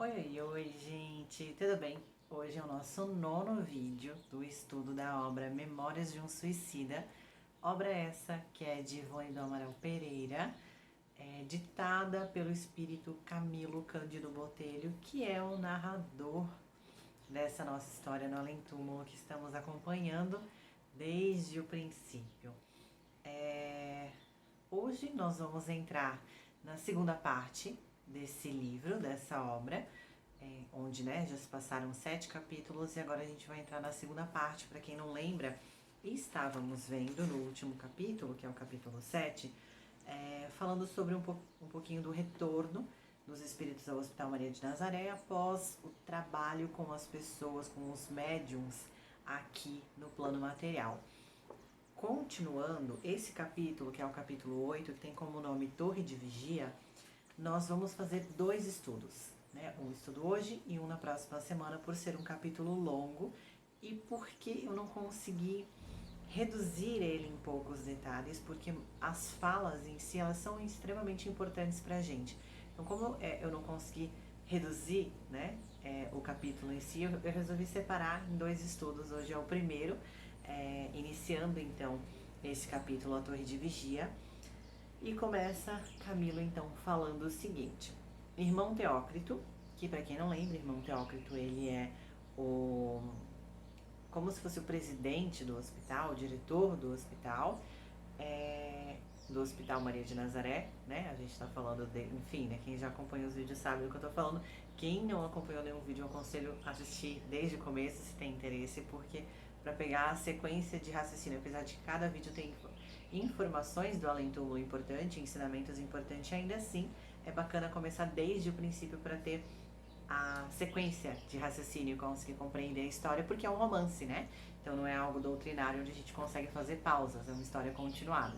Oi, gente, tudo bem? Hoje é o nosso nono vídeo do estudo da obra Memórias de um Suicida, obra essa que é de Ivone do Amaral Pereira, ditada pelo espírito Camilo Cândido Botelho, que é o narrador dessa nossa história no Além Túmulo que estamos acompanhando desde o princípio. Hoje nós vamos entrar na segunda parte desse livro, dessa obra, onde já se passaram 7 capítulos e agora a gente vai entrar na segunda parte. Para quem não lembra, estávamos vendo no último capítulo, que é o capítulo 7, falando sobre um pouquinho do retorno dos espíritos ao Hospital Maria de Nazaré após o trabalho com as pessoas, com os médiums aqui no plano material. Continuando, esse capítulo, que é o capítulo 8, que tem como nome Torre de Vigia, nós vamos fazer 2 estudos, né? Um estudo hoje e um na próxima semana, por ser um capítulo longo e porque eu não consegui reduzir ele em poucos detalhes, porque as falas em si, elas são extremamente importantes pra gente. Então, como eu não consegui reduzir, né, o capítulo em si, eu resolvi separar em 2 estudos. Hoje é o primeiro, iniciando então esse capítulo, a Torre de Vigia, e começa Camilo então falando o seguinte: Irmão Teócrito, que para quem não lembra, Irmão Teócrito, ele é como se fosse o presidente do hospital, o diretor do hospital, do Hospital Maria de Nazaré, né? A gente tá falando enfim, né? Quem já acompanha os vídeos sabe do que eu tô falando. Quem não acompanhou nenhum vídeo, eu aconselho a assistir desde o começo, se tem interesse, porque para pegar a sequência de raciocínio, apesar de cada vídeo ter informações do além-túmulo importante, ensinamentos importantes, ainda assim é bacana começar desde o princípio para ter a sequência de raciocínio e conseguir compreender a história, porque é um romance, né? Então não é algo doutrinário onde a gente consegue fazer pausas, é uma história continuada.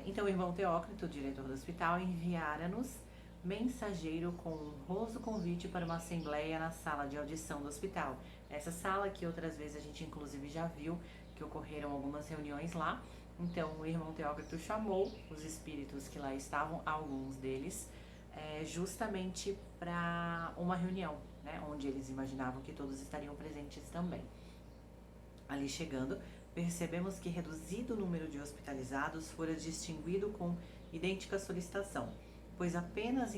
Então o irmão Teócrito, o diretor do hospital, enviara-nos mensageiro com um honroso convite para uma assembleia na sala de audição do hospital. Essa sala que outras vezes a gente inclusive já viu que ocorreram algumas reuniões lá. Então o irmão Teócrito chamou os espíritos que lá estavam, alguns deles, justamente para uma reunião, né, onde eles imaginavam que todos estariam presentes também. Ali chegando, percebemos que reduzido o número de hospitalizados fora distinguido com idêntica solicitação, pois apenas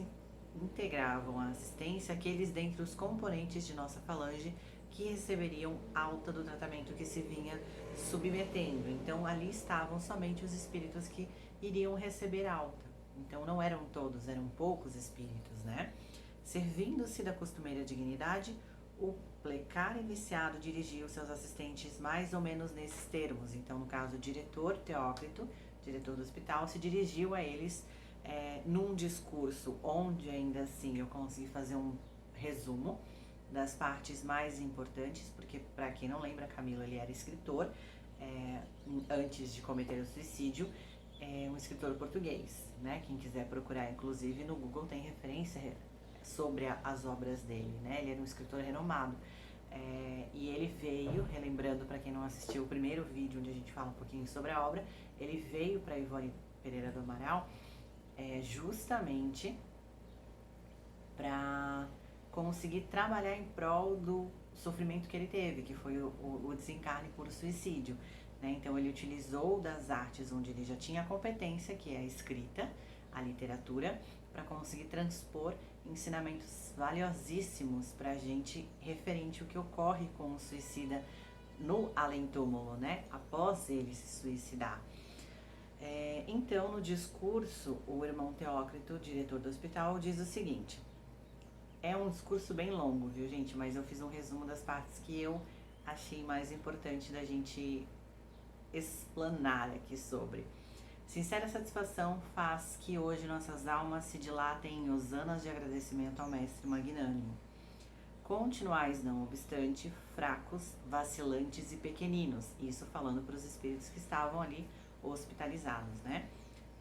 integravam a assistência aqueles dentre os componentes de nossa falange que receberiam alta do tratamento que se vinha submetendo. Então ali estavam somente os espíritos que iriam receber alta. Então não eram todos, eram poucos espíritos, né? Servindo-se da costumeira dignidade, o plecar iniciado dirigiu seus assistentes mais ou menos nesses termos. Então, no caso, o diretor Teócrito, diretor do hospital, se dirigiu a eles num discurso onde ainda assim eu consegui fazer um resumo das partes mais importantes, porque para quem não lembra, Camilo, ele era escritor antes de cometer o suicídio, um escritor português, né? Quem quiser procurar, inclusive no Google tem referência sobre as obras dele, né? Ele era um escritor renomado. E ele veio, relembrando para quem não assistiu o primeiro vídeo onde a gente fala um pouquinho sobre a obra, ele veio para Ivone Pereira do Amaral justamente para conseguir trabalhar em prol do sofrimento que ele teve, que foi o desencarne por suicídio, né? Então ele utilizou das artes onde ele já tinha a competência, que é a escrita, a literatura, para conseguir transpor ensinamentos valiosíssimos para a gente referente ao que ocorre com o suicida no além-túmulo, né? Após ele se suicidar. Então, no discurso, o irmão Teócrito, diretor do hospital, diz o seguinte: é um discurso bem longo, viu, gente? Mas eu fiz um resumo das partes que eu achei mais importante da gente explanar aqui sobre. Sincera satisfação faz que hoje nossas almas se dilatem em hosanas de agradecimento ao Mestre Magnânimo. Continuais, não obstante, fracos, vacilantes e pequeninos. Isso falando para os espíritos que estavam ali hospitalizados, né?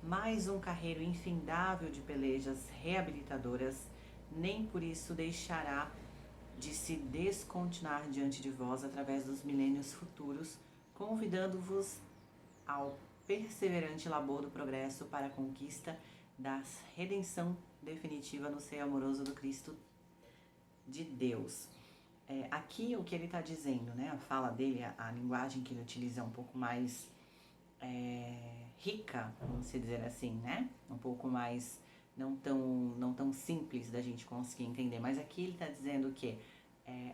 Mais um carreiro infindável de pelejas reabilitadoras, nem por isso deixará de se descontinuar diante de vós através dos milênios futuros, convidando-vos ao perseverante labor do progresso para a conquista da redenção definitiva no seio amoroso do Cristo de Deus. Aqui o que ele está dizendo, né? A fala dele, a linguagem que ele utiliza é um pouco mais rica, vamos dizer assim, né? Um pouco mais não tão simples da gente conseguir entender. Mas aqui ele está dizendo que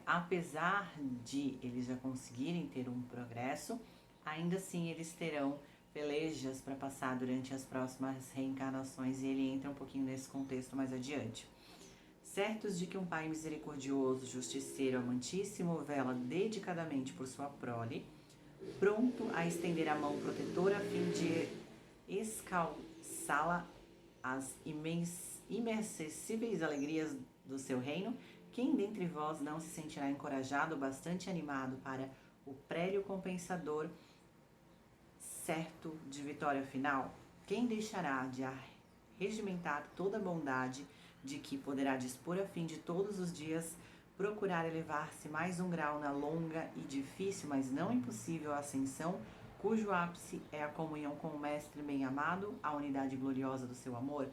apesar de eles já conseguirem ter um progresso, ainda assim eles terão pelejas para passar durante as próximas reencarnações, e ele entra um pouquinho nesse contexto mais adiante. Certos de que um Pai misericordioso, justiceiro, amantíssimo, vela dedicadamente por sua prole, pronto a estender a mão protetora a fim de escalçá-la às imercessíveis alegrias do seu reino, quem dentre vós não se sentirá encorajado, bastante animado para o prélio compensador, certo de vitória final? Quem deixará de regimentar toda a bondade de que poderá dispor a fim de todos os dias procurar elevar-se mais um grau na longa e difícil, mas não impossível ascensão, cujo ápice é a comunhão com o Mestre bem-amado, a unidade gloriosa do seu amor?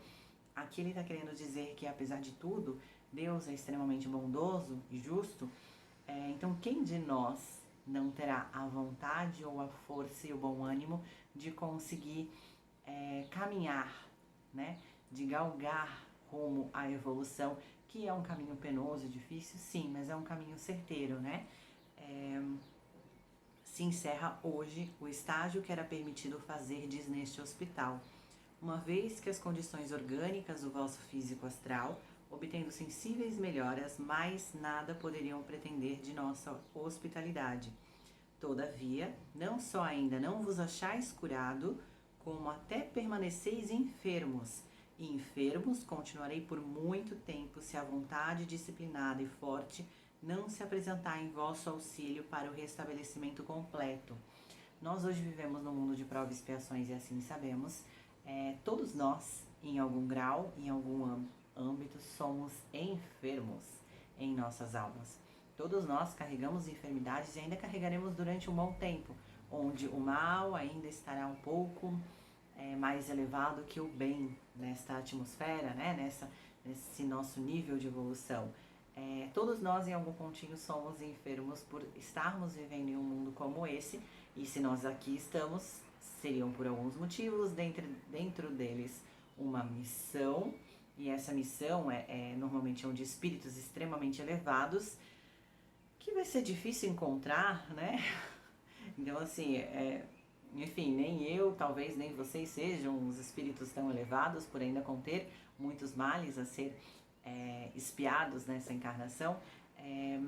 Aqui ele está querendo dizer que, apesar de tudo, Deus é extremamente bondoso e justo. Então, quem de nós não terá a vontade ou a força e o bom ânimo de conseguir caminhar, né? De galgar rumo à evolução, que é um caminho penoso e difícil, sim, mas é um caminho certeiro, né? Se encerra hoje o estágio que era permitido fazerdes neste hospital, uma vez que as condições orgânicas do vosso físico astral, obtendo sensíveis melhoras, mais nada poderiam pretender de nossa hospitalidade. Todavia, não só ainda não vos achais curado, como até permaneceis enfermos. E enfermos continuarei por muito tempo, se a vontade disciplinada e forte não se apresentar em vosso auxílio para o restabelecimento completo. Nós hoje vivemos num mundo de provas e expiações, e assim sabemos. Todos nós, em algum grau, em algum âmbito, somos enfermos em nossas almas. Todos nós carregamos enfermidades e ainda carregaremos durante um bom tempo, onde o mal ainda estará um pouco mais elevado que o bem nesta atmosfera, né? Nesse nosso nível de evolução. Todos nós, em algum pontinho, somos enfermos por estarmos vivendo em um mundo como esse, e se nós aqui estamos, seriam por alguns motivos, dentro deles uma missão, e essa missão normalmente é de espíritos extremamente elevados, que vai ser difícil encontrar, né? Então, assim, enfim, nem eu, talvez nem vocês sejam os espíritos tão elevados, por ainda conter muitos males a ser espiados nessa encarnação,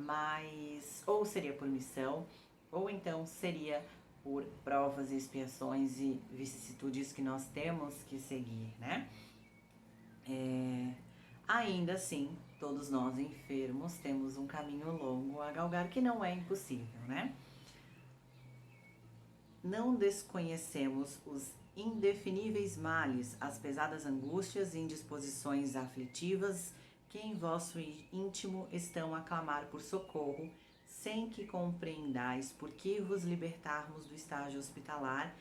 mas ou seria por missão, ou então seria por provas e expiações e vicissitudes que nós temos que seguir, né? Ainda assim, todos nós enfermos temos um caminho longo a galgar, que não é impossível, né? Não desconhecemos os indefiníveis males, as pesadas angústias e indisposições aflitivas que em vosso íntimo estão a clamar por socorro, sem que compreendais por que vos libertarmos do estágio hospitalar,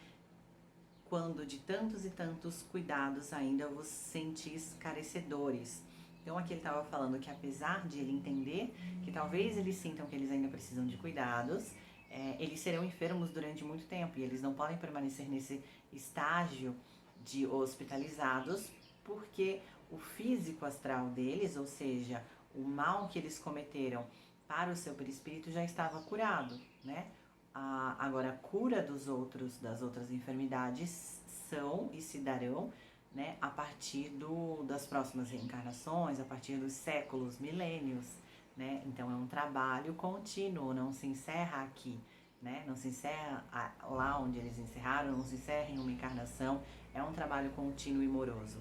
quando de tantos e tantos cuidados ainda vos sentis carecedores. Então aqui ele estava falando que, apesar de ele entender que talvez eles sintam que eles ainda precisam de cuidados, eles serão enfermos durante muito tempo e eles não podem permanecer nesse estágio de hospitalizados, porque o físico astral deles, ou seja, o mal que eles cometeram para o seu perispírito, já estava curado, né? Agora, a cura das outras enfermidades são e se darão, né, a partir das próximas reencarnações, a partir dos séculos, milênios, né? Então é um trabalho contínuo, não se encerra aqui, né? Não se encerra lá onde eles encerraram, não se encerra em uma encarnação, é um trabalho contínuo e moroso.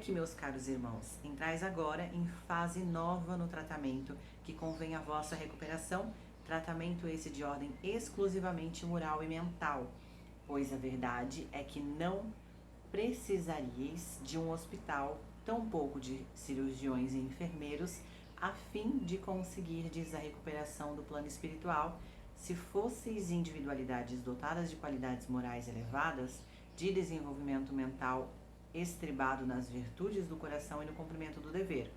Que, meus caros irmãos, entrais agora em fase nova no tratamento que convém à vossa recuperação, tratamento esse de ordem exclusivamente moral e mental, pois a verdade é que não precisaríeis de um hospital, tampouco de cirurgiões e enfermeiros, a fim de conseguirdes a recuperação do plano espiritual, se fosseis individualidades dotadas de qualidades morais elevadas, de desenvolvimento mental estribado nas virtudes do coração e no cumprimento do dever.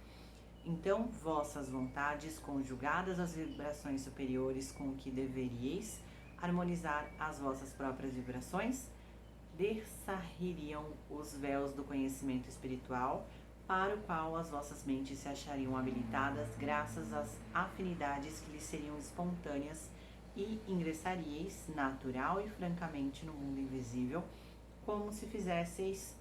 Então, vossas vontades, conjugadas às vibrações superiores com que deveríeis harmonizar as vossas próprias vibrações, descerrariam os véus do conhecimento espiritual, para o qual as vossas mentes se achariam habilitadas graças às afinidades que lhes seriam espontâneas, e ingressaríeis natural e francamente no mundo invisível, como se fizesseis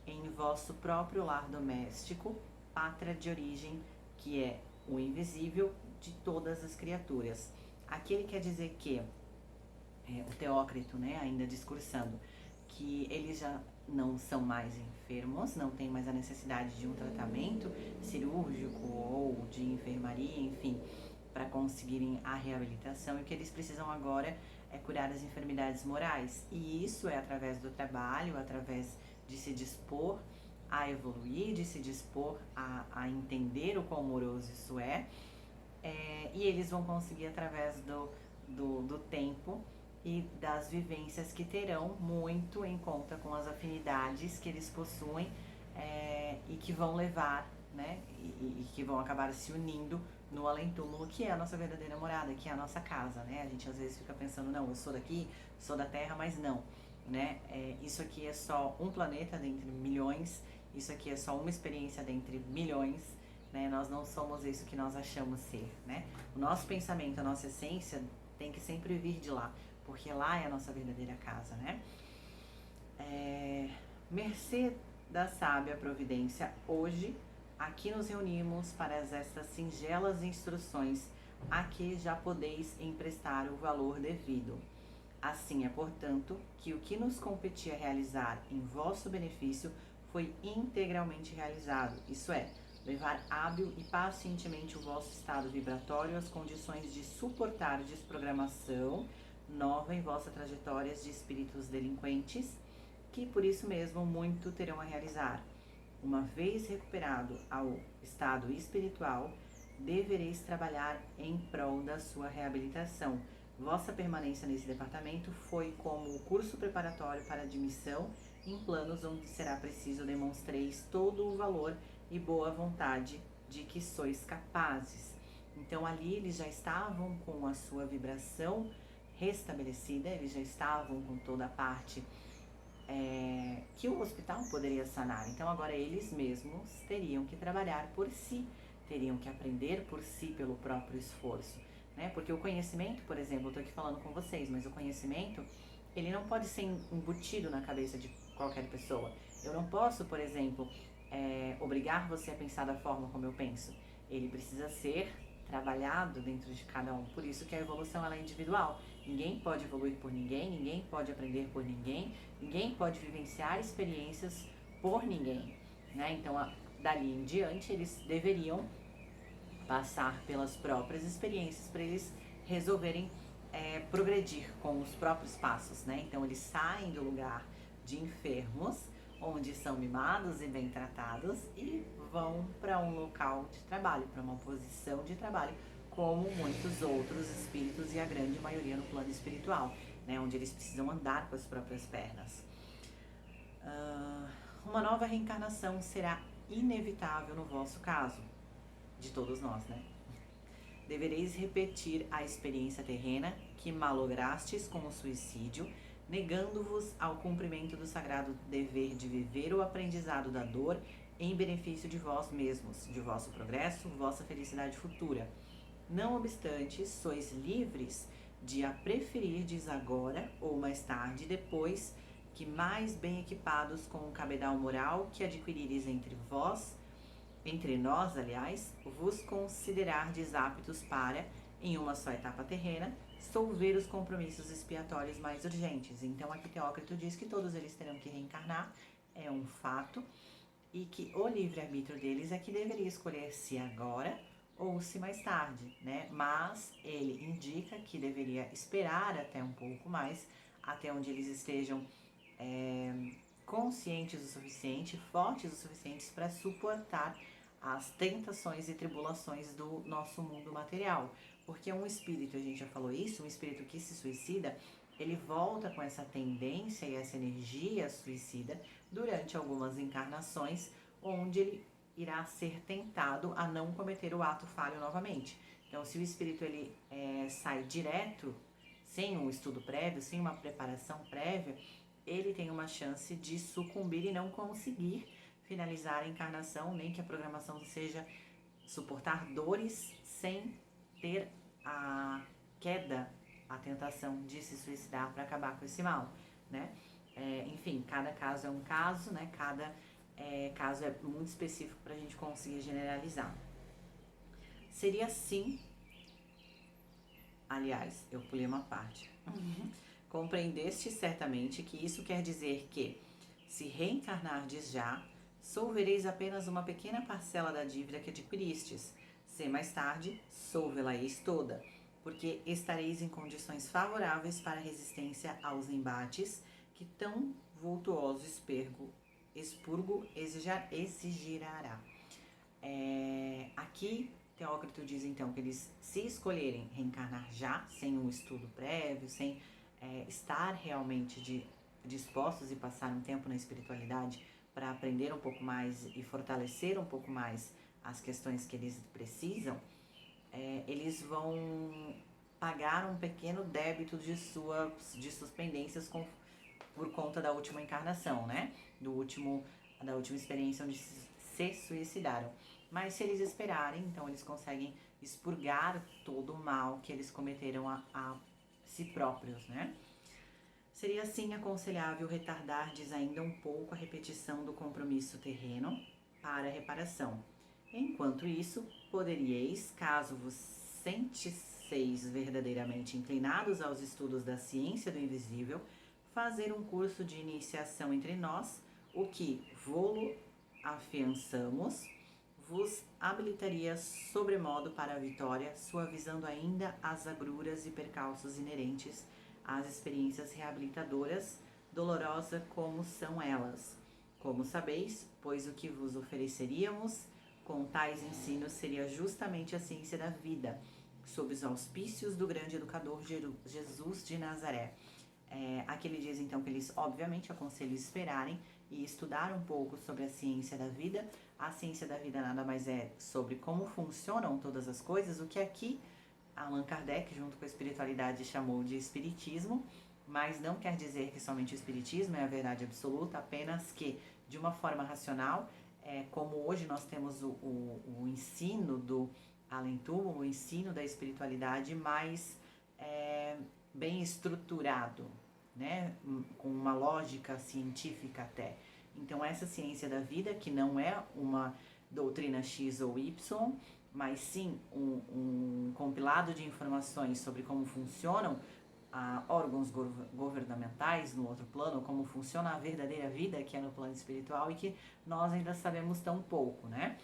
em vosso próprio lar doméstico, pátria de origem, que é o invisível de todas as criaturas. Aqui ele quer dizer que, o Teócrito, né, ainda discursando, que eles já não são mais enfermos, não tem mais a necessidade de um tratamento cirúrgico ou de enfermaria, enfim, para conseguirem a reabilitação, e o que eles precisam agora é curar as enfermidades morais. E isso é através do trabalho, através de se dispor a evoluir, de se dispor a entender o quão amoroso isso e eles vão conseguir através do tempo e das vivências que terão muito em conta com as afinidades que eles possuem, e que vão levar, né, e que vão acabar se unindo no além-túmulo, que é a nossa verdadeira morada, que é a nossa casa, né? A gente às vezes fica pensando, não, eu sou daqui, sou da Terra, mas não, né? Isso aqui é só um planeta dentre milhões, isso aqui é só uma experiência dentre milhões, né? Nós não somos isso que nós achamos ser, né? O nosso pensamento, a nossa essência tem que sempre vir de lá, porque lá é a nossa verdadeira casa, né? Mercê da sábia providência, hoje aqui nos reunimos para estas singelas instruções, a que já podeis emprestar o valor devido. Assim é, portanto, que o que nos competia realizar em vosso benefício foi integralmente realizado, isso é, levar hábil e pacientemente o vosso estado vibratório às condições de suportar desprogramação nova em vossa trajetória de espíritos delinquentes, que por isso mesmo muito terão a realizar. Uma vez recuperado ao estado espiritual, devereis trabalhar em prol da sua reabilitação. Vossa permanência nesse departamento foi como o curso preparatório para admissão em planos onde será preciso demonstreis todo o valor e boa vontade de que sois capazes. Então ali eles já estavam com a sua vibração restabelecida, eles já estavam com toda a parte que o hospital poderia sanar. Então agora eles mesmos teriam que trabalhar por si, teriam que aprender por si pelo próprio esforço, né? Porque o conhecimento, por exemplo, eu estou aqui falando com vocês, mas o conhecimento, ele não pode ser embutido na cabeça de qualquer pessoa. Eu não posso, por exemplo, obrigar você a pensar da forma como eu penso. Ele precisa ser trabalhado dentro de cada um. Por isso que a evolução ela é individual. Ninguém pode evoluir por ninguém, ninguém pode aprender por ninguém, ninguém pode vivenciar experiências por ninguém, né? Então, dali em diante, eles deveriam passar pelas próprias experiências para eles resolverem progredir com os próprios passos, né? Então, eles saem do lugar de enfermos, onde são mimados e bem tratados, e vão para um local de trabalho, para uma posição de trabalho, como muitos outros espíritos e a grande maioria no plano espiritual, né, onde eles precisam andar com as próprias pernas. Uma nova reencarnação será inevitável no vosso caso, de todos nós, né? Devereis repetir a experiência terrena que malograstes com o suicídio, negando-vos ao cumprimento do sagrado dever de viver o aprendizado da dor em benefício de vós mesmos, de vosso progresso, vossa felicidade futura. Não obstante, sois livres de a preferirdes agora ou mais tarde, depois que mais bem equipados com o cabedal moral que adquirires entre nós, aliás, vos considerardes aptos para, em uma só etapa terrena, solver os compromissos expiatórios mais urgentes. Então, aqui Teócrito diz que todos eles terão que reencarnar, é um fato, e que o livre-arbítrio deles é que deveria escolher se agora ou se mais tarde, né? Mas ele indica que deveria esperar até um pouco mais, até onde eles estejam conscientes o suficiente, fortes o suficiente para suportar as tentações e tribulações do nosso mundo material. Porque um espírito, a gente já falou isso, um espírito que se suicida, ele volta com essa tendência e essa energia suicida durante algumas encarnações, onde ele irá ser tentado a não cometer o ato falho novamente. Então, se o espírito ele sai direto, sem um estudo prévio, sem uma preparação prévia, ele tem uma chance de sucumbir e não conseguir finalizar a encarnação, nem que a programação seja suportar dores sem ter a queda, a tentação de se suicidar para acabar com esse mal, né? Enfim, cada caso é um caso, né? Cada caso é muito específico para a gente conseguir generalizar. Seria sim, aliás, eu pulei uma parte. Compreendeste certamente que isso quer dizer que, se reencarnardes já, solvereis apenas uma pequena parcela da dívida que adquiristes. Se mais tarde, solvê-la-eis toda, porque estareis em condições favoráveis para a resistência aos embates que tão vultuoso expurgo exigirá. Aqui, Teócrito diz então que eles, se escolherem reencarnar já, sem um estudo prévio, sem estar realmente dispostos e passar um tempo na espiritualidade para aprender um pouco mais e fortalecer um pouco mais as questões que eles precisam, eles vão pagar um pequeno débito de suas pendências por conta da última encarnação, né? Da última experiência onde se suicidaram. Mas se eles esperarem, então eles conseguem expurgar todo o mal que eles cometeram a si próprios, né? Seria assim aconselhável retardardes ainda um pouco a repetição do compromisso terreno para a reparação. Enquanto isso, poderíeis, caso vos sentisseis verdadeiramente inclinados aos estudos da ciência do invisível, fazer um curso de iniciação entre nós, o que, vô-lo afiançamos, vos habilitaria sobremodo para a vitória, suavizando ainda as agruras e percalços inerentes às experiências reabilitadoras, dolorosa como são elas. Como sabeis, pois o que vos ofereceríamos com tais ensinos seria justamente a ciência da vida, sob os auspícios do grande educador Jesus de Nazaré. Aqui ele diz então que eles obviamente aconselham esperarem e estudar um pouco sobre a ciência da vida. A ciência da vida nada mais é sobre como funcionam todas as coisas, o que aqui Allan Kardec, junto com a espiritualidade, chamou de espiritismo, mas não quer dizer que somente o espiritismo é a verdade absoluta, apenas que, de uma forma racional, como hoje nós temos o ensino do além-túmulo, o ensino da espiritualidade mais bem estruturado, né? Com uma lógica científica até. Então essa ciência da vida, que não é uma doutrina X ou Y, mas sim um compilado de informações sobre como funcionam órgãos governamentais no outro plano, como funciona a verdadeira vida que é no plano espiritual e que nós ainda sabemos tão pouco, né?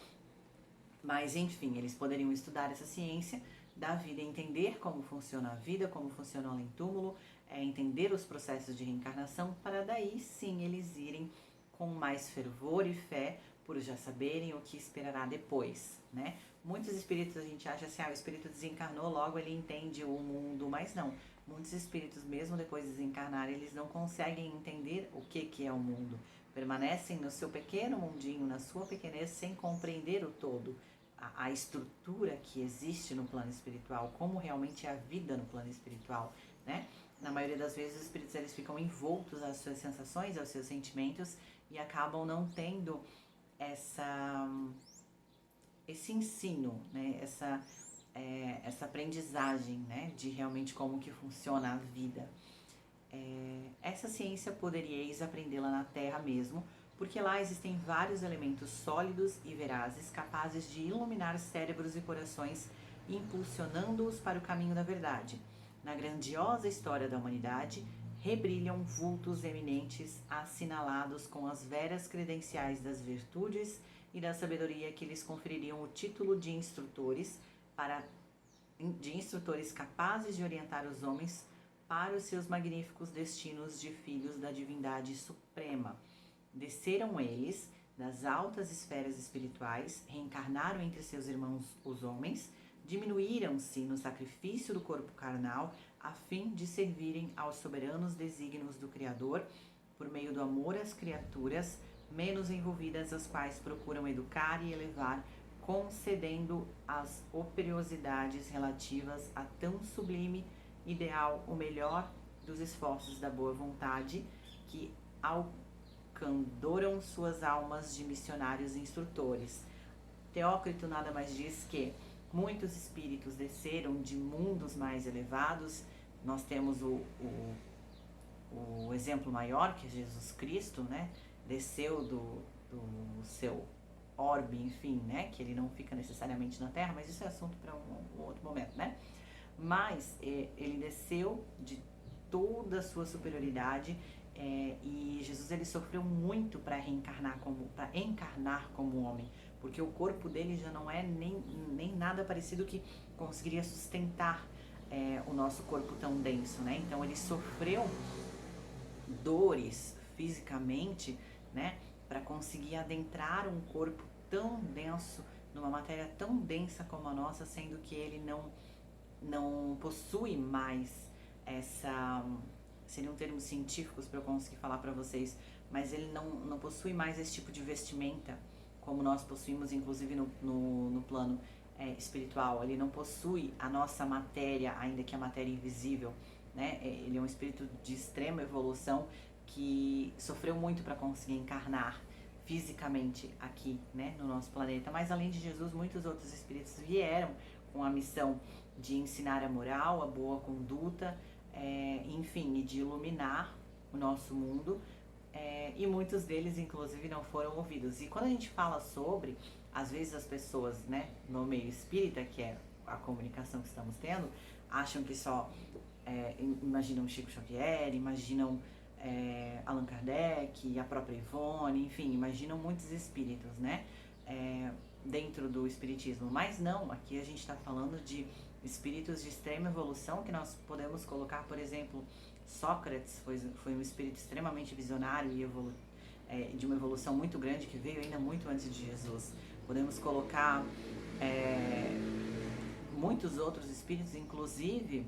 Mas enfim, eles poderiam estudar essa ciência da vida, entender como funciona a vida, como funciona o além-túmulo, entender os processos de reencarnação, para daí sim eles irem com mais fervor e fé, por já saberem o que esperará depois, né? Muitos espíritos a gente acha assim, o espírito desencarnou, logo ele entende o mundo, mas não. Muitos espíritos, mesmo depois de desencarnar, eles não conseguem entender o que é o mundo. Permanecem no seu pequeno mundinho, na sua pequenez, sem compreender o todo. A estrutura que existe no plano espiritual, como realmente é a vida no plano espiritual, né? Na maioria das vezes os espíritos eles ficam envoltos às suas sensações, aos seus sentimentos e acabam não tendo esse ensino, né? Essa aprendizagem, né? De realmente como que funciona a vida. Essa ciência poderíeis aprendê-la na Terra mesmo, porque lá existem vários elementos sólidos e verazes capazes de iluminar cérebros e corações, impulsionando-os para o caminho da verdade. Na grandiosa história da humanidade, rebrilham vultos eminentes assinalados com as veras credenciais das virtudes e da sabedoria que lhes confeririam o título de instrutores capazes de orientar os homens para os seus magníficos destinos de filhos da divindade suprema. Desceram eles das altas esferas espirituais, reencarnaram entre seus irmãos os homens, diminuíram-se no sacrifício do corpo carnal, a fim de servirem aos soberanos desígnios do Criador, por meio do amor às criaturas, menos envolvidas, as quais procuram educar e elevar, concedendo as operiosidades relativas a tão sublime ideal o melhor dos esforços da boa vontade, que alcandoram suas almas de missionários e instrutores. Teócrito nada mais diz que muitos espíritos desceram de mundos mais elevados. Nós temos o exemplo maior, que é Jesus Cristo, né? Desceu do seu orbe, enfim, né? Que ele não fica necessariamente na Terra, mas isso é assunto para um outro momento, né? Mas ele desceu de toda a sua superioridade, e Jesus ele sofreu muito para encarnar como homem, porque o corpo dele já não é nem nada parecido que conseguiria sustentar o nosso corpo tão denso, né? Então ele sofreu dores fisicamente, né, para conseguir adentrar um corpo tão denso, numa matéria tão densa como a nossa, sendo que ele não possui mais essa, seriam termos científicos para eu conseguir falar para vocês, mas ele não possui mais esse tipo de vestimenta como nós possuímos, inclusive no plano espiritual. Ele não possui a nossa matéria, ainda que a matéria invisível, né? Ele é um espírito de extrema evolução que sofreu muito para conseguir encarnar fisicamente aqui, né, no nosso planeta. Mas além de Jesus, muitos outros espíritos vieram com a missão de ensinar a moral, a boa conduta, enfim, e de iluminar o nosso mundo, e muitos deles, inclusive, não foram ouvidos. E quando a gente fala sobre, às vezes as pessoas, né, no meio espírita, que é a comunicação que estamos tendo, acham que só imaginam Chico Xavier, imaginam Allan Kardec, a própria Ivone, enfim, imaginam muitos espíritos, né, dentro do espiritismo. Mas não, aqui a gente está falando de espíritos de extrema evolução, que nós podemos colocar, por exemplo, Sócrates foi um espírito extremamente visionário e de uma evolução muito grande, que veio ainda muito antes de Jesus. Podemos colocar muitos outros espíritos, inclusive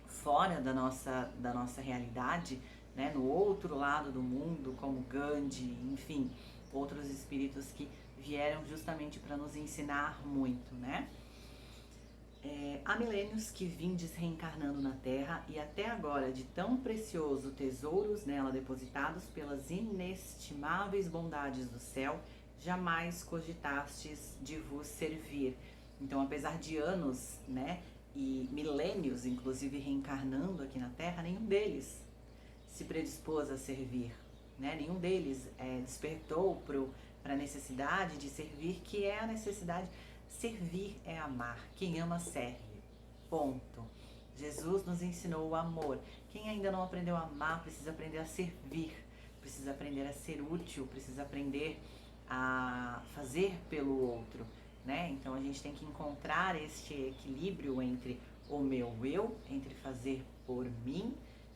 fora da nossa realidade, né, no outro lado do mundo, como Gandhi, enfim, outros espíritos que vieram justamente para nos ensinar muito, né? Há milênios que vindes reencarnando na Terra, e até agora de tão precioso tesouros nela depositados pelas inestimáveis bondades do céu, jamais cogitastes de vos servir. Então, apesar de anos, né, e milênios, inclusive, reencarnando aqui na Terra, nenhum deles se predispôs a servir, né? Nenhum deles despertou para a necessidade de servir, que é a necessidade. Servir é amar. Quem ama serve. Ponto. Jesus nos ensinou o amor. Quem ainda não aprendeu a amar precisa aprender a servir, precisa aprender a ser útil, precisa aprender a fazer pelo outro, né? Então a gente tem que encontrar este equilíbrio entre o meu eu, entre fazer por mim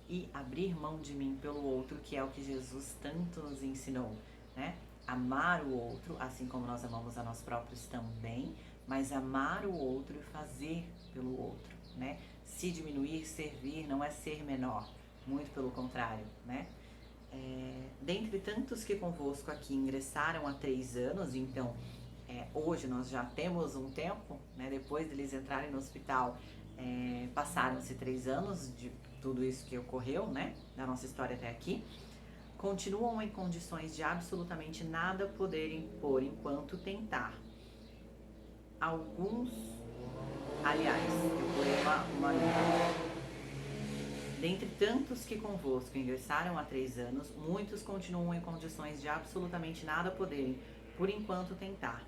e abrir mão de mim pelo outro, que é o que Jesus tanto nos ensinou, né? Amar o outro, assim como nós amamos a nós próprios também, mas amar o outro e fazer pelo outro, né? Se diminuir, servir, não é ser menor, muito pelo contrário, né? Dentre tantos que convosco aqui ingressaram há 3 anos, então hoje nós já temos um tempo, né? Depois deles entrarem no hospital, passaram-se 3 anos de tudo isso que ocorreu, né? Da nossa história até aqui. Continuam em condições de absolutamente nada poderem por enquanto tentar. Alguns, aliás, eu pulei uma linha. Dentre tantos que convosco ingressaram há 3 anos, muitos continuam em condições de absolutamente nada poderem por enquanto tentar.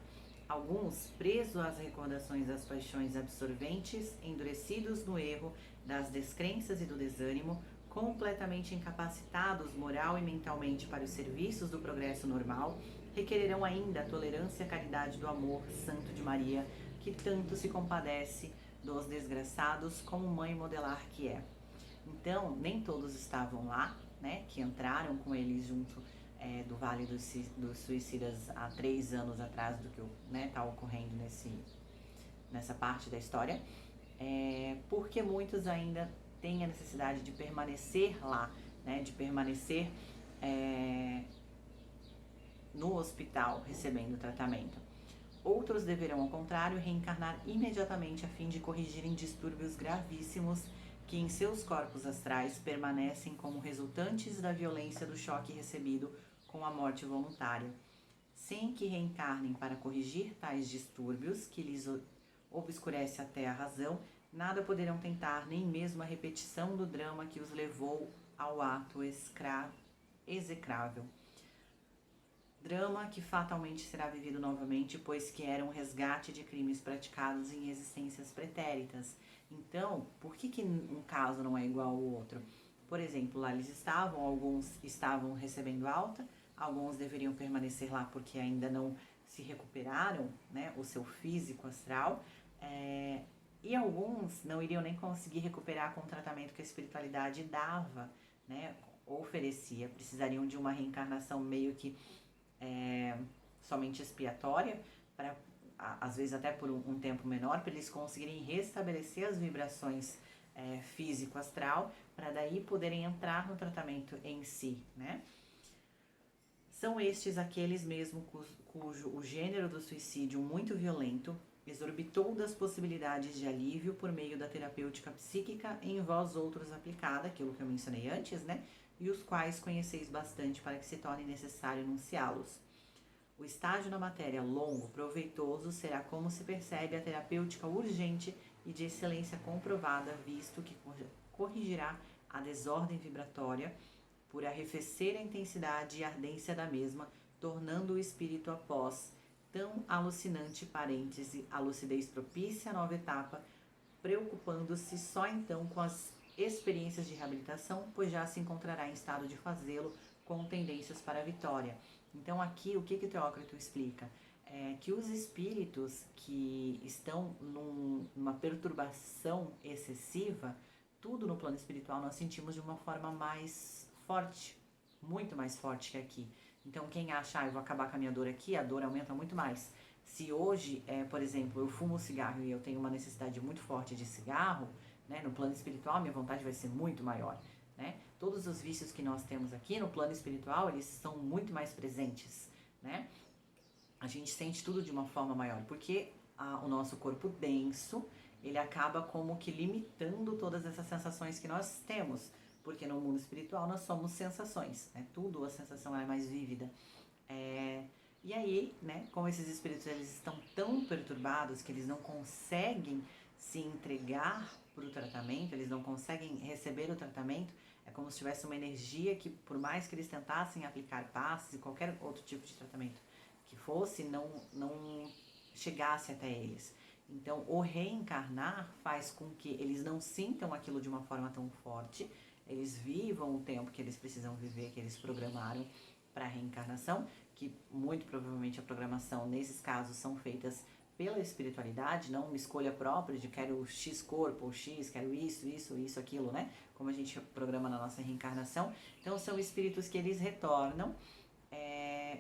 Alguns, presos às recordações das paixões absorventes, endurecidos no erro das descrenças e do desânimo, completamente incapacitados moral e mentalmente para os serviços do progresso normal, requererão ainda a tolerância e a caridade do amor santo de Maria, que tanto se compadece dos desgraçados como mãe modelar que é. Então, nem todos estavam lá, né, que entraram com eles junto do Vale dos Suicidas há 3 anos atrás do que está ocorrendo nessa parte da história, porque muitos ainda têm a necessidade de permanecer lá, né, de permanecer no hospital recebendo tratamento. Outros deverão, ao contrário, reencarnar imediatamente a fim de corrigirem distúrbios gravíssimos que em seus corpos astrais permanecem como resultantes da violência do choque recebido com a morte voluntária. Sem que reencarnem para corrigir tais distúrbios que lhes obscurece até a razão, nada poderão tentar, nem mesmo a repetição do drama que os levou ao ato execrável. Drama que fatalmente será vivido novamente, pois que era um resgate de crimes praticados em existências pretéritas. Então, por que um caso não é igual ao outro? Por exemplo, lá eles estavam, alguns estavam recebendo alta, alguns deveriam permanecer lá porque ainda não se recuperaram, né, o seu físico astral, e alguns não iriam nem conseguir recuperar com o tratamento que a espiritualidade dava, né, oferecia. Precisariam de uma reencarnação meio que somente expiatória, para às vezes até por um tempo menor, para eles conseguirem restabelecer as vibrações físico-astral, para daí poderem entrar no tratamento em si, né? São estes aqueles mesmo cujo o gênero do suicídio muito violento exorbitou das possibilidades de alívio por meio da terapêutica psíquica em vós outros aplicada, aquilo que eu mencionei antes, né? E os quais conheceis bastante para que se torne necessário enunciá-los. O estágio na matéria longo, proveitoso, será como se percebe a terapêutica urgente e de excelência comprovada, visto que corrigirá a desordem vibratória por arrefecer a intensidade e ardência da mesma, tornando o espírito após tão alucinante parêntese a lucidez propícia à nova etapa, preocupando-se só então com as experiências de reabilitação, pois já se encontrará em estado de fazê-lo com tendências para a vitória. Então aqui o que Teócrito explica? É que os espíritos que estão numa perturbação excessiva, tudo no plano espiritual nós sentimos de uma forma mais forte, muito mais forte que aqui. Então quem acha, eu vou acabar com a minha dor aqui, a dor aumenta muito mais. Se hoje, por exemplo, eu fumo cigarro e eu tenho uma necessidade muito forte de cigarro, né, no plano espiritual minha vontade vai ser muito maior, né? Todos os vícios que nós temos aqui no plano espiritual, eles são muito mais presentes, né? A gente sente tudo de uma forma maior, porque o nosso corpo denso, ele acaba como que limitando todas essas sensações que nós temos, porque no mundo espiritual nós somos sensações, né? Tudo, a sensação é mais vívida. E aí, né, como esses espíritos eles estão tão perturbados que eles não conseguem se entregar para o tratamento, eles não conseguem receber o tratamento, é como se tivesse uma energia que, por mais que eles tentassem aplicar passes e qualquer outro tipo de tratamento que fosse, não chegasse até eles. Então, o reencarnar faz com que eles não sintam aquilo de uma forma tão forte, eles vivam o tempo que eles precisam viver, que eles programaram para a reencarnação, que muito provavelmente a programação nesses casos são feitas pela espiritualidade, não uma escolha própria de quero X corpo ou X, quero isso, aquilo, né? Como a gente programa na nossa reencarnação. Então são espíritos que eles retornam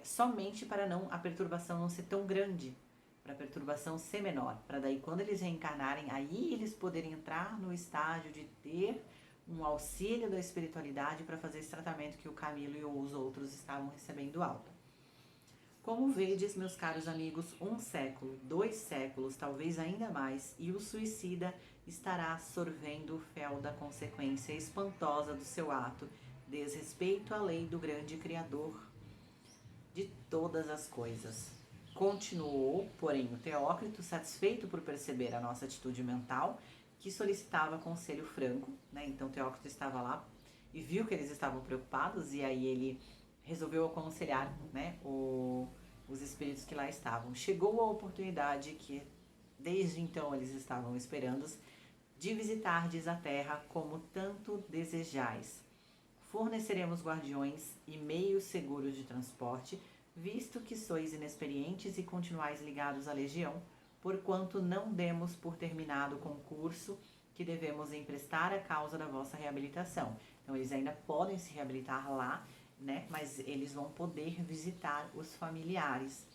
somente para a perturbação não ser tão grande, para a perturbação ser menor, para daí quando eles reencarnarem, aí eles poderem entrar no estágio de ter um auxílio da espiritualidade para fazer esse tratamento que o Camilo e os outros estavam recebendo alta. Como vedes, meus caros amigos, 1 século, 2 séculos, talvez ainda mais, e o suicida estará sorvendo o fel da consequência espantosa do seu ato, desrespeito à lei do grande Criador de todas as coisas. Continuou, porém, o Teócrito, satisfeito por perceber a nossa atitude mental, que solicitava conselho franco, né? Então Teócrito estava lá e viu que eles estavam preocupados e aí ele resolveu aconselhar, né, os espíritos que lá estavam. Chegou a oportunidade que desde então eles estavam esperando de visitardes a terra como tanto desejais. Forneceremos guardiões e meios seguros de transporte, visto que sois inexperientes e continuais ligados à legião, porquanto não demos por terminado o concurso que devemos emprestar à causa da vossa reabilitação. Então, eles ainda podem se reabilitar lá, né? Mas eles vão poder visitar os familiares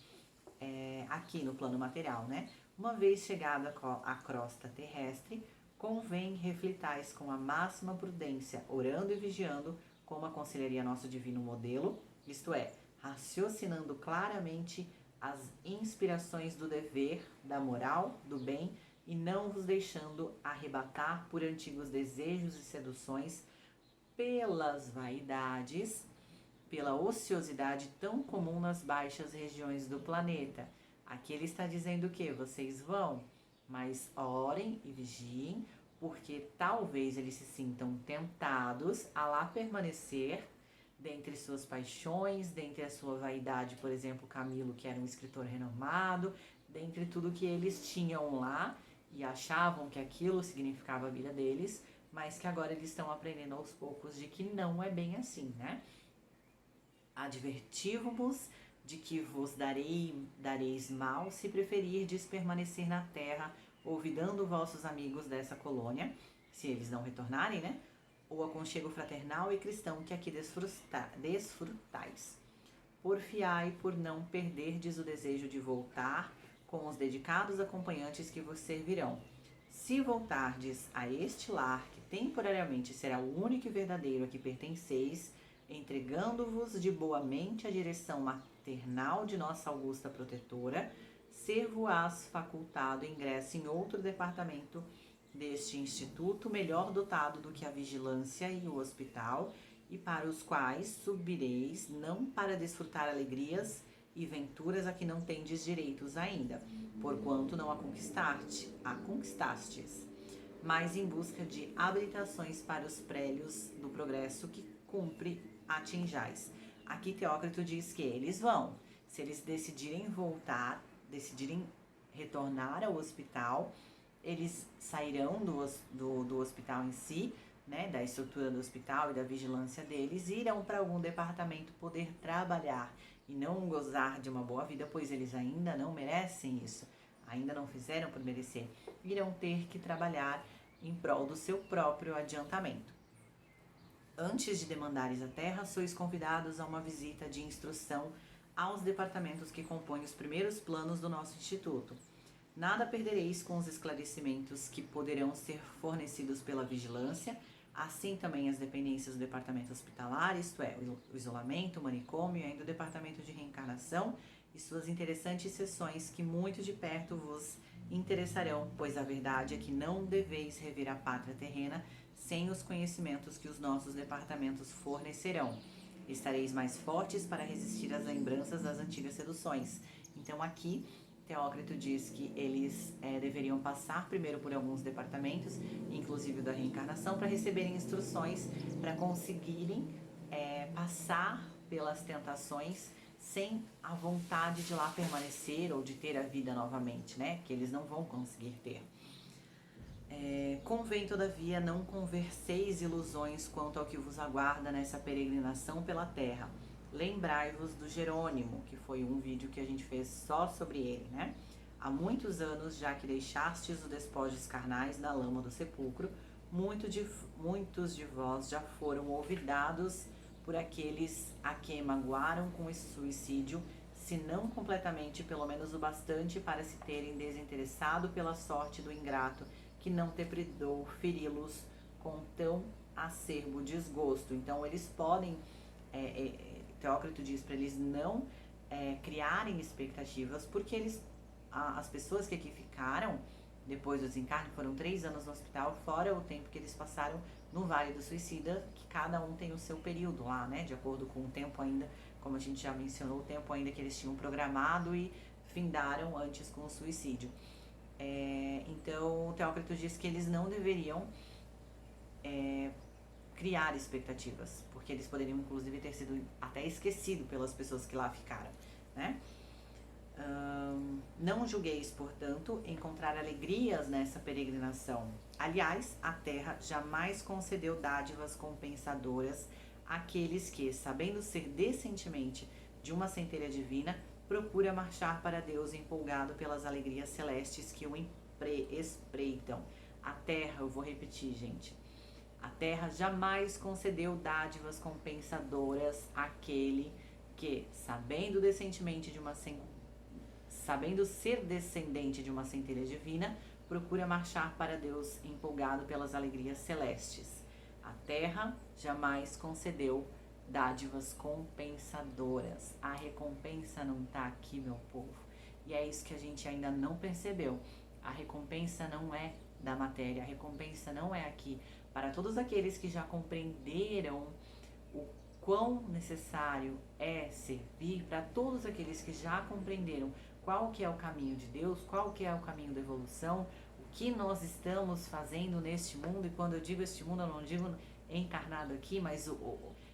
aqui no plano material, né? Uma vez chegada à crosta terrestre, convém reflitais com a máxima prudência, orando e vigiando, como aconselharia nosso divino modelo, isto é, raciocinando claramente as inspirações do dever, da moral, do bem, e não vos deixando arrebatar por antigos desejos e seduções, pelas vaidades, pela ociosidade tão comum nas baixas regiões do planeta. Aqui ele está dizendo que vocês vão, mas orem e vigiem, porque talvez eles se sintam tentados a lá permanecer dentre suas paixões, dentre a sua vaidade, por exemplo, Camilo, que era um escritor renomado, dentre tudo que eles tinham lá e achavam que aquilo significava a vida deles, mas que agora eles estão aprendendo aos poucos de que não é bem assim, né? Advertivo-vos de que vos dareis mal se preferirdes permanecer na terra, ouvidando vossos amigos dessa colônia, se eles não retornarem, né? O aconchego fraternal e cristão que aqui desfrutais. Porfiai por não perderdes o desejo de voltar com os dedicados acompanhantes que vos servirão. Se voltardes a este lar, que temporariamente será o único e verdadeiro a que pertenceis, entregando-vos de boa mente à direção maternal de nossa augusta protetora, ser-vos-ás facultado ingresso em outro departamento deste instituto, melhor dotado do que a vigilância e o hospital, e para os quais subireis, não para desfrutar alegrias e venturas a que não tendes direitos ainda, porquanto não a conquistastes, mas em busca de habilitações para os prélios do progresso que cumpre atinjais. Aqui Teócrito diz que eles vão, se eles decidirem voltar, decidirem retornar ao hospital, eles sairão do hospital em si, né, da estrutura do hospital e da vigilância deles, e irão para algum departamento poder trabalhar e não gozar de uma boa vida, pois eles ainda não merecem isso, ainda não fizeram por merecer, irão ter que trabalhar em prol do seu próprio adiantamento. Antes de demandares a terra, sois convidados a uma visita de instrução aos departamentos que compõem os primeiros planos do nosso instituto. Nada perdereis com os esclarecimentos que poderão ser fornecidos pela vigilância, assim também as dependências do departamento hospitalar, isto é, o isolamento, o manicômio e ainda o departamento de reencarnação e suas interessantes sessões que muito de perto vos interessarão, pois a verdade é que não deveis rever a pátria terrena sem os conhecimentos que os nossos departamentos fornecerão. Estareis mais fortes para resistir às lembranças das antigas seduções. Então aqui Teócrito diz que eles deveriam passar primeiro por alguns departamentos, inclusive da reencarnação, para receberem instruções para conseguirem passar pelas tentações sem a vontade de lá permanecer ou de ter a vida novamente, né? Que eles não vão conseguir ter. Convém, todavia, não converseis ilusões quanto ao que vos aguarda nessa peregrinação pela terra. Lembrai-vos do Jerônimo, que foi um vídeo que a gente fez só sobre ele, né? Há muitos anos, já que deixastes os despojos carnais na lama do sepulcro, muitos de vós já foram olvidados por aqueles a que magoaram com esse suicídio, se não completamente, pelo menos o bastante para se terem desinteressado pela sorte do ingrato, que não te predou feri-los com tão acerbo desgosto. Então eles podem, Teócrito diz para eles não criarem expectativas, porque as pessoas que aqui ficaram depois do desencarne foram 3 anos no hospital, fora o tempo que eles passaram no Vale do Suicida, que cada um tem o seu período lá, né, de acordo com o tempo ainda, como a gente já mencionou, o tempo ainda que eles tinham programado e findaram antes com o suicídio. Então, o Teócrito diz que eles não deveriam criar expectativas, porque eles poderiam, inclusive, ter sido até esquecidos pelas pessoas que lá ficaram, né? Não julgueis, portanto, encontrar alegrias nessa peregrinação. Aliás, a terra jamais concedeu dádivas compensadoras àqueles que, sabendo ser decentemente de uma centelha divina, procura marchar para Deus empolgado pelas alegrias celestes que o espreitam. A terra, eu vou repetir, gente, a terra jamais concedeu dádivas compensadoras àquele que, sabendo ser descendente de uma centelha divina, procura marchar para Deus empolgado pelas alegrias celestes. A terra jamais concedeu dádivas compensadoras. A recompensa não está aqui, meu povo. E é isso que a gente ainda não percebeu. A recompensa não é da matéria, a recompensa não é aqui. Para todos aqueles que já compreenderam o quão necessário é servir, para todos aqueles que já compreenderam qual que é o caminho de Deus, qual que é o caminho da evolução, o que nós estamos fazendo neste mundo, e quando eu digo este mundo, eu não digo encarnado aqui, mas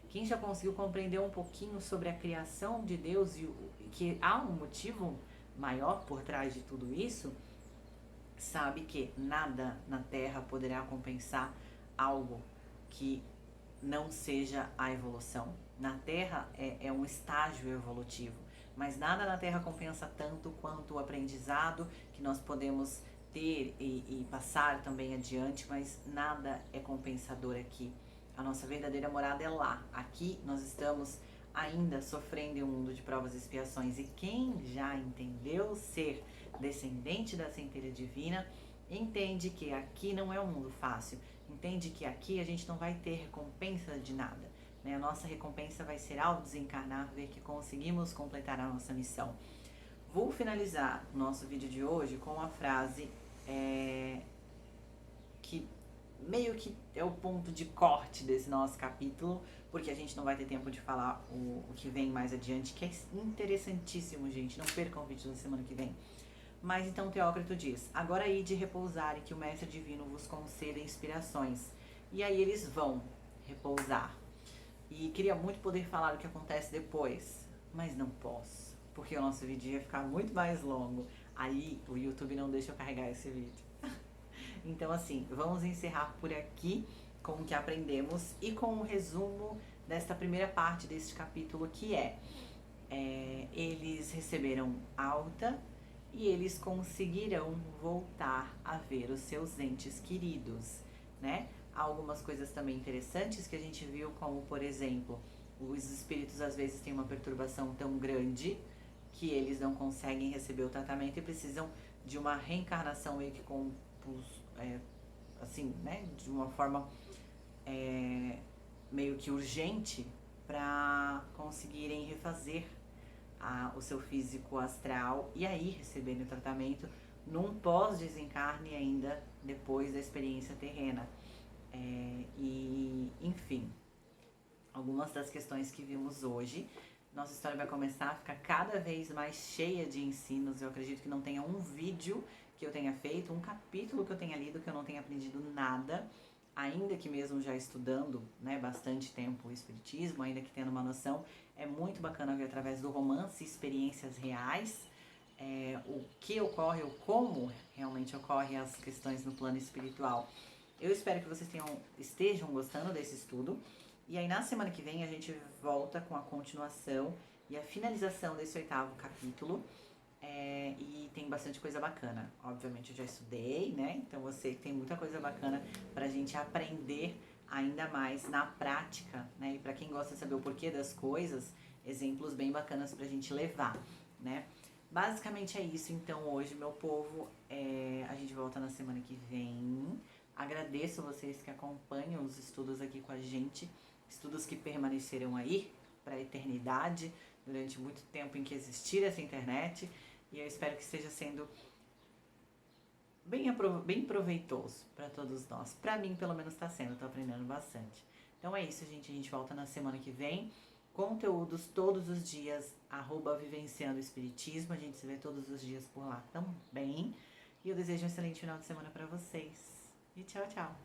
quem já conseguiu compreender um pouquinho sobre a criação de Deus e que há um motivo maior por trás de tudo isso, sabe que nada na Terra poderá compensar algo que não seja a evolução. Na Terra é um estágio evolutivo, mas nada na Terra compensa tanto quanto o aprendizado que nós podemos ter e passar também adiante, mas nada é compensador aqui. A nossa verdadeira morada é lá. Aqui nós estamos ainda sofrendo em um mundo de provas e expiações, e quem já entendeu ser descendente da centelha divina entende que aqui não é um mundo fácil, entende que aqui a gente não vai ter recompensa de nada, né? A nossa recompensa vai ser ao desencarnar, ver que conseguimos completar a nossa missão. Vou finalizar o nosso vídeo de hoje com uma frase que meio que é o ponto de corte desse nosso capítulo, porque a gente não vai ter tempo de falar o que vem mais adiante, que é interessantíssimo, gente. Não percam o vídeo da semana que vem. Mas então Teócrito diz: agora ide repousar e que o Mestre Divino vos conceda inspirações. E aí eles vão repousar. E queria muito poder falar o que acontece depois, mas não posso, porque o nosso vídeo ia ficar muito mais longo. Aí o YouTube não deixa eu carregar esse vídeo. Então assim, vamos encerrar por aqui com o que aprendemos e com o resumo desta primeira parte deste capítulo, que eles receberam alta e eles conseguirão voltar a ver os seus entes queridos, né? Há algumas coisas também interessantes que a gente viu, como por exemplo, os espíritos às vezes têm uma perturbação tão grande que eles não conseguem receber o tratamento e precisam de uma reencarnação meio que assim, né, de uma forma meio que urgente para conseguirem refazer o seu físico astral e aí receberem o tratamento num pós-desencarne ainda depois da experiência terrena. E enfim, algumas das questões que vimos hoje. Nossa história vai começar a ficar cada vez mais cheia de ensinos. Eu acredito que não tenha um vídeo que eu tenha feito, um capítulo que eu tenha lido que eu não tenha aprendido nada, ainda que mesmo já estudando, né, bastante tempo o Espiritismo, ainda que tendo uma noção. É muito bacana ver através do romance experiências reais, o que ocorre, ou como realmente ocorrem as questões no plano espiritual. Eu espero que vocês estejam gostando desse estudo. E aí na semana que vem a gente volta com a continuação e a finalização desse 8º capítulo. E tem bastante coisa bacana. Obviamente eu já estudei, né? Então você tem muita coisa bacana pra gente aprender ainda mais na prática, né? E pra quem gosta de saber o porquê das coisas, exemplos bem bacanas pra gente levar, né? Basicamente é isso então hoje, meu povo. A gente volta na semana que vem. Agradeço vocês que acompanham os estudos aqui com a gente. Estudos que permaneceram aí para a eternidade, durante muito tempo em que existir essa internet. E eu espero que esteja sendo bem proveitoso para todos nós. Para mim, pelo menos, está sendo. Estou aprendendo bastante. Então é isso, gente. A gente volta na semana que vem. Conteúdos todos os dias, @vivenciando o Espiritismo. A gente se vê todos os dias por lá também. E eu desejo um excelente final de semana para vocês. E tchau, tchau.